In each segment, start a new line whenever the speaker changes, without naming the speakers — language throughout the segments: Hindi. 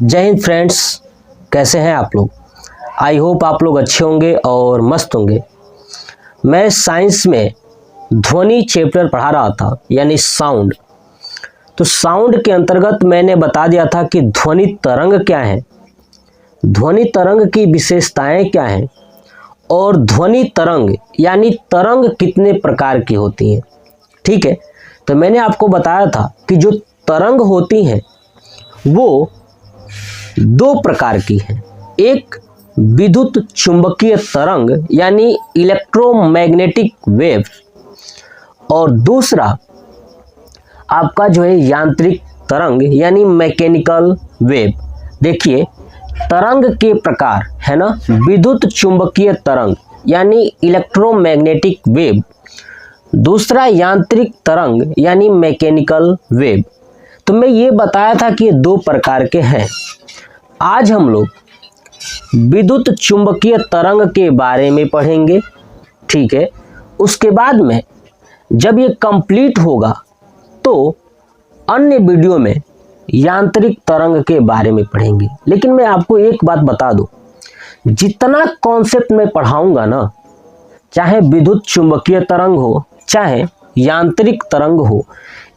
जय हिंद फ्रेंड्स, कैसे हैं आप लोग। आई होप आप लोग अच्छे होंगे और मस्त होंगे। मैं साइंस में ध्वनि चैप्टर पढ़ा रहा था, यानी साउंड। तो साउंड के अंतर्गत मैंने बता दिया था कि ध्वनि तरंग क्या है, ध्वनि तरंग की विशेषताएं क्या हैं और ध्वनि तरंग यानी तरंग कितने प्रकार की होती हैं। ठीक है, तो मैंने आपको बताया था कि जो तरंग होती हैं वो दो प्रकार की हैं। एक विद्युत चुंबकीय तरंग यानी इलेक्ट्रोमैग्नेटिक वेव, और दूसरा आपका जो है यांत्रिक तरंग यानी मैकेनिकल वेव। देखिए, तरंग के प्रकार है ना, विद्युत चुंबकीय तरंग यानी इलेक्ट्रोमैग्नेटिक वेव, दूसरा यांत्रिक तरंग यानी मैकेनिकल वेव। तो मैं ये बताया था कि ये दो प्रकार के हैं। आज हम लोग विद्युत चुंबकीय तरंग के बारे में पढ़ेंगे। ठीक है, उसके बाद में जब ये कंप्लीट होगा तो अन्य वीडियो में यांत्रिक तरंग के बारे में पढ़ेंगे। लेकिन मैं आपको एक बात बता दूं, जितना कॉन्सेप्ट मैं पढ़ाऊंगा ना, चाहे विद्युत चुंबकीय तरंग हो चाहे यांत्रिक तरंग हो,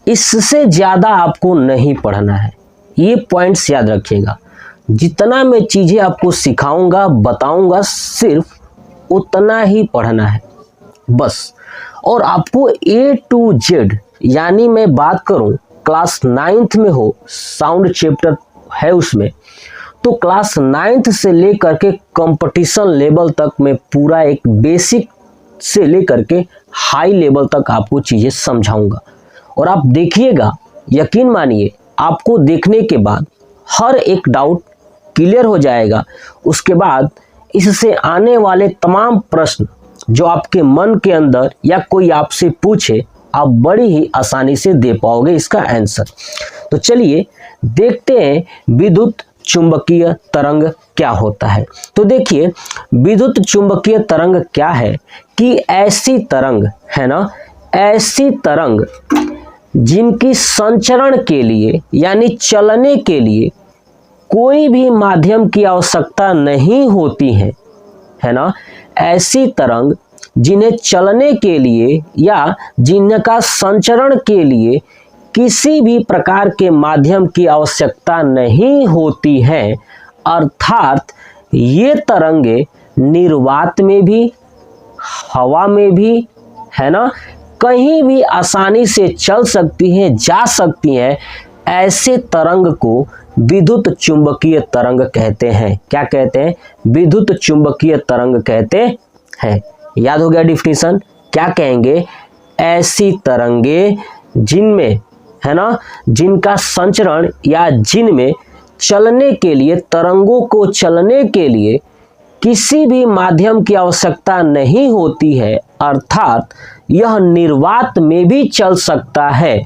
इससे ज़्यादा आपको नहीं पढ़ना है। ये पॉइंट्स याद रखिएगा। जितना मैं चीज़ें आपको सिखाऊंगा बताऊंगा, सिर्फ उतना ही पढ़ना है बस। और आपको A to Z, यानी मैं बात करूं क्लास 9th में हो, साउंड चैप्टर है उसमें, तो क्लास 9th से लेकर के कंपटीशन लेवल तक मैं पूरा एक बेसिक से लेकर के हाई लेवल तक आपको चीज़ें समझाऊंगा। और आप देखिएगा, यकीन मानिए, आपको देखने के बाद हर एक डाउट क्लियर हो जाएगा। उसके बाद इससे आने वाले तमाम प्रश्न जो आपके मन के अंदर या कोई आपसे पूछे, आप बड़ी ही आसानी से दे पाओगे इसका आंसर। तो चलिए देखते हैं विद्युत चुंबकीय तरंग क्या होता है। तो देखिए, विद्युत चुंबकीय तरंग क्या है कि ऐसी तरंग है ना, ऐसी तरंग जिनकी संचरण के लिए यानी चलने के लिए कोई भी माध्यम की आवश्यकता नहीं होती है ना, ऐसी तरंग जिन्हें चलने के लिए या जिनका संचरण के लिए किसी भी प्रकार के माध्यम की आवश्यकता नहीं होती है, अर्थात ये तरंगे निर्वात में भी, हवा में भी, है ना, कहीं भी आसानी से चल सकती हैं, जा सकती हैं। ऐसे तरंग को विद्युत चुंबकीय तरंग कहते हैं। क्या कहते हैं? विद्युत चुंबकीय तरंग कहते हैं। याद हो गया डिफिनीशन? क्या कहेंगे? ऐसी तरंगे जिनमें, है ना, जिनका संचरण या जिनमें चलने के लिए, तरंगों को चलने के लिए किसी भी माध्यम की आवश्यकता नहीं होती है, अर्थात यह निर्वात में भी चल सकता है।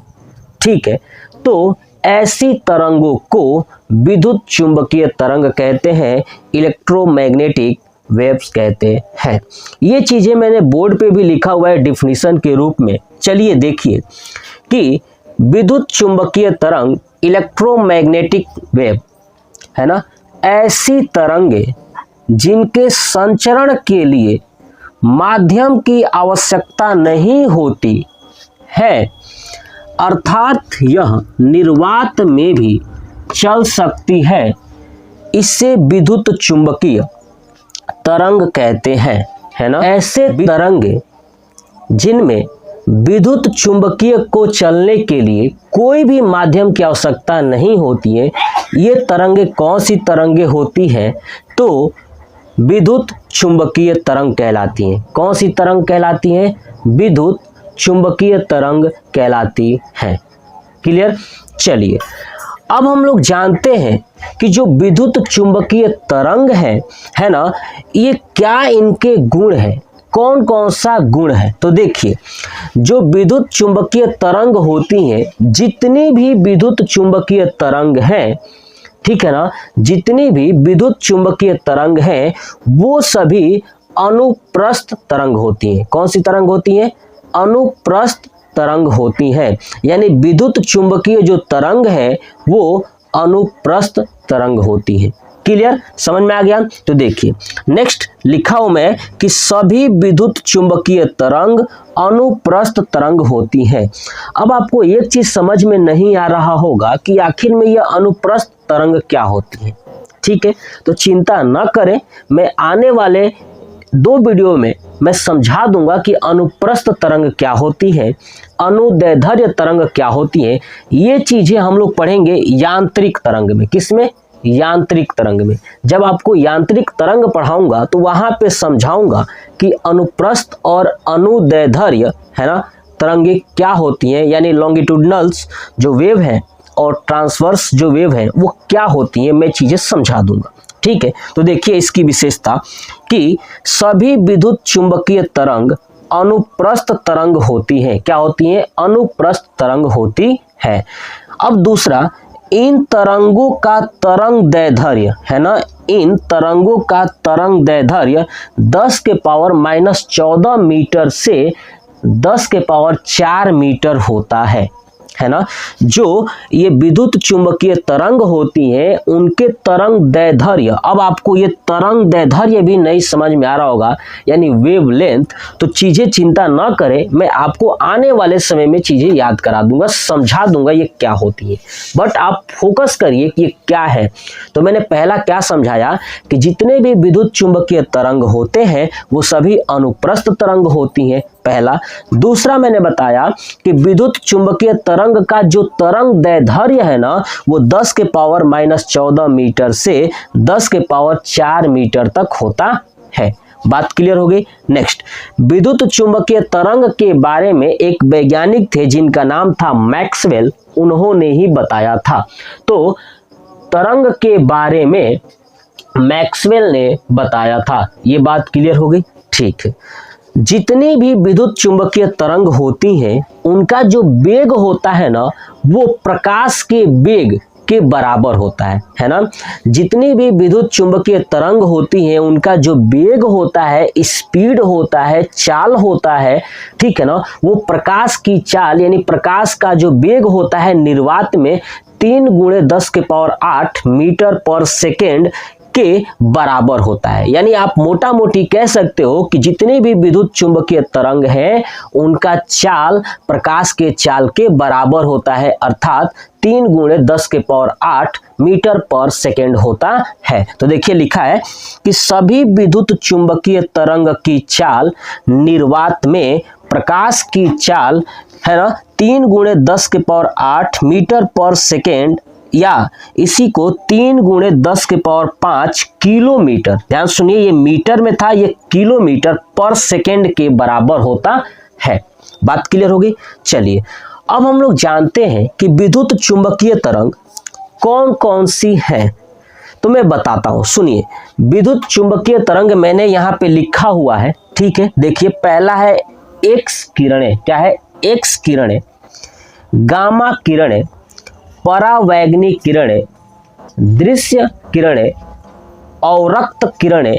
ठीक है, तो ऐसी तरंगों को विद्युत चुंबकीय तरंग कहते हैं, इलेक्ट्रोमैग्नेटिक वेव्स कहते हैं। ये चीजें मैंने बोर्ड पे भी लिखा हुआ है डिफिनीशन के रूप में। चलिए देखिए कि विद्युत चुंबकीय तरंग इलेक्ट्रोमैग्नेटिक वेव है ना, ऐसी तरंगे जिनके संचरण के लिए माध्यम की आवश्यकता नहीं होती है, अर्थात यह निर्वात में भी चल सकती है, इसे विद्युत चुंबकीय तरंग कहते हैं, है ना। ऐसे तरंगे जिनमें विद्युत चुंबकीय को चलने के लिए कोई भी माध्यम की आवश्यकता नहीं होती है, ये तरंगे कौन सी तरंगे होती हैं? तो विद्युत चुंबकीय तरंग कहलाती हैं। कौन सी तरंग कहलाती हैं? विद्युत चुंबकीय तरंग कहलाती हैं। क्लियर? चलिए, अब हम लोग जानते हैं कि जो विद्युत चुंबकीय तरंग है ना, ये क्या इनके गुण हैं, कौन कौन सा गुण है। तो देखिए, जो विद्युत चुंबकीय तरंग होती हैं, जितनी भी विद्युत चुंबकीय तरंग हैं, ठीक है ना, जितनी भी विद्युत चुंबकीय तरंग हैं, वो सभी अनुप्रस्थ तरंग होती हैं। कौन सी तरंग होती हैं? अनुप्रस्थ तरंग होती हैं। यानी विद्युत चुंबकीय जो तरंग है वो अनुप्रस्थ तरंग होती है। क्लियर, समझ में आ गया। तो देखिए नेक्स्ट लिखा हूं मैं कि सभी विद्युत चुंबकीय तरंग अनुप्रस्थ तरंग होती है। अब आपको एक चीज समझ में नहीं आ रहा होगा कि आखिर में यह अनुप्रस्थ तरंग क्या होती है। ठीक है, तो चिंता न करें, मैं आने वाले 2 वीडियो में मैं समझा दूंगा कि अनुप्रस्थ तरंग क्या होती है, अनुदैर्ध्य तरंग क्या होती है। ये चीजें हम लोग पढ़ेंगे यांत्रिक तरंग में। किसमें? यांत्रिक तरंग में। जब आपको यांत्रिक तरंग पढ़ाऊंगा तो वहां पे समझाऊंगा कि अनुप्रस्थ और अनुदैर्ध्य है ना तरंगे क्या होती हैं, यानी लॉन्गिट्यूडनल्स जो वेव है और ट्रांसवर्स जो वेव है वो क्या होती हैं, मैं चीजें समझा दूंगा। ठीक है, तो देखिए इसकी विशेषता कि सभी विद्युत चुंबकीय तरंग अनुप्रस्थ तरंग होती हैं। क्या होती हैं? अनुप्रस्थ तरंग होती है। अब दूसरा, इन तरंगों का तरंग दैर्ध्य है ना, इन तरंगों का तरंग दैर्ध्य 10 के पावर -14 मीटर से 10 के पावर 4 मीटर होता है ना। जो ये विद्युत चुंबकीय तरंग होती हैं उनके तरंग दैर्ध्य, अब आपको ये तरंग दैर्ध्य भी नहीं समझ में आ रहा होगा, यानी वेव लेंथ, तो चीजें चिंता ना करें, मैं आपको आने वाले समय में चीजें याद करा दूंगा, समझा दूंगा ये क्या होती है। बट आप फोकस करिए कि ये क्या है। तो मैंने पहला क्या समझाया कि जितने भी विद्युत चुंबकीय तरंग होते हैं वो सभी अनुप्रस्थ तरंग होती हैं, पहला। दूसरा मैंने बताया कि विद्युत चुंबकीय तरंग का जो तरंग दैर्ध्य है ना वो 10 के पावर -14 मीटर से 10 के पावर 4 मीटर तक होता है। बात क्लियर हो गई। नेक्स्ट, विद्युत चुंबकीय तरंग के बारे में एक वैज्ञानिक थे जिनका नाम था मैक्सवेल, उन्होंने ही बताया था। तो तरंग के बारे में मैक्सवेल ने बताया था, ये बात क्लियर हो गई। ठीक है, जितनी भी विद्युत चुंबकीय तरंग होती हैं उनका जो वेग होता है ना वो प्रकाश के वेग के बराबर होता है ना। जितनी भी विद्युत चुंबकीय तरंग होती हैं उनका जो वेग होता है, स्पीड होता है, चाल होता है, ठीक है ना, वो प्रकाश की चाल यानी प्रकाश का जो वेग होता है निर्वात में 3 × 10 के पावर 8 मीटर पर सेकेंड के बराबर होता है। यानी आप मोटा मोटी कह सकते हो कि जितने भी विद्युत चुंबकीय तरंग हैं उनका चाल प्रकाश के चाल के बराबर होता है, अर्थात 3 × 10 के पावर 8 मीटर पर सेकेंड होता है। तो देखिए लिखा है कि सभी विद्युत चुंबकीय तरंग की चाल निर्वात में प्रकाश की चाल है ना 3 × 10 के पावर 8 मीटर पर सेकेंड, या इसी को 3 × 10 के पावर 5 किलोमीटर, ध्यान सुनिए ये मीटर में था, ये किलोमीटर पर सेकेंड के बराबर होता है। बात क्लियर हो गई। चलिए अब हम लोग जानते हैं कि विद्युत चुंबकीय तरंग कौन कौन सी हैं, तो मैं बताता हूं, सुनिए। विद्युत चुंबकीय तरंग मैंने यहाँ पे लिखा हुआ है, ठीक है। देखिए पहला है एक्स किरणें, क्या है? एक्स किरणें, गामा किरणें, परावैंगनी किरणें, दृश्य किरणें, अवरक्त किरणें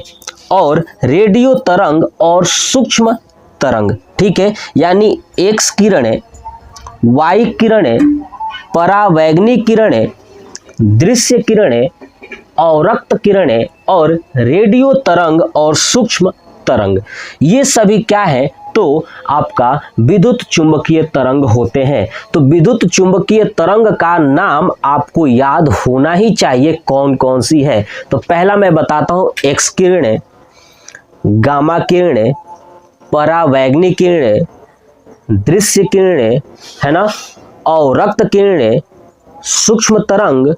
और रेडियो तरंग और सूक्ष्म तरंग। ठीक है, यानी एक्स किरणें, वाई किरणें, परावैंगनी किरणें, दृश्य किरणें, अवरक्त किरणें और रेडियो तरंग और सूक्ष्म तरंग, ये सभी क्या है? तो आपका विद्युत चुंबकीय तरंग होते हैं। तो विद्युत चुंबकीय तरंग का नाम आपको याद होना ही चाहिए कौन कौन सी है। तो पहला मैं बताता हूं, एक्स किरणें, गामा किरणें, परावैंगनी किरणें, दृश्य किरणें है ना, अवरक्त किरणें, सूक्ष्म तरंग,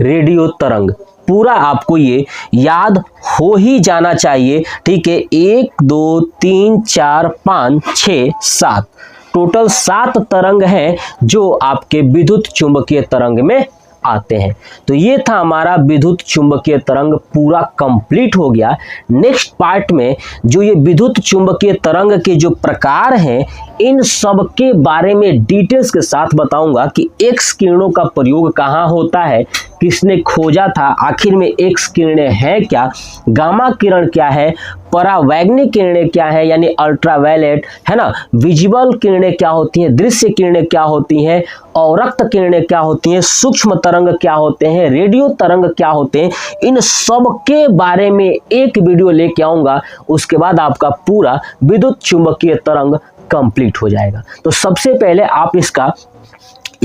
रेडियो तरंग, पूरा आपको ये याद हो ही जाना चाहिए। ठीक है, 1 2 3 4 5 6 7 टोटल 7 तरंग हैं जो आपके विद्युत चुंबकीय तरंग में आते हैं। तो ये था हमारा विद्युत चुंबकीय तरंग पूरा कंप्लीट हो गया। नेक्स्ट पार्ट में जो ये विद्युत चुंबकीय तरंग के जो प्रकार हैं इन सब के बारे में डिटेल्स के साथ बताऊंगा कि एक्स किरणों का प्रयोग कहाँ होता है, किसने खोजा था, आखिर में एक्स किरणें हैं क्या, गामा किरण क्या है, परावैंगनिक किरणें क्या है यानी अल्ट्रावायलेट है ना, विजिबल किरणें क्या होती हैं, दृश्य किरणें क्या होती हैं, अवरक्त किरणें क्या होती हैं, सूक्ष्म तरंग क्या होते हैं, रेडियो तरंग क्या होते हैं, इन सब के बारे में एक वीडियो लेके आऊंगा। उसके बाद आपका पूरा विद्युत चुंबकीय तरंग कंप्लीट हो जाएगा। तो सबसे पहले आप इसका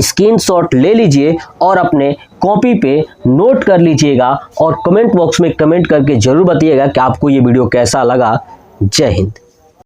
स्क्रीनशॉट ले लीजिए और अपने कॉपी पे नोट कर लीजिएगा और कमेंट बॉक्स में कमेंट करके जरूर बताइएगा कि आपको ये वीडियो कैसा लगा। जय हिंद।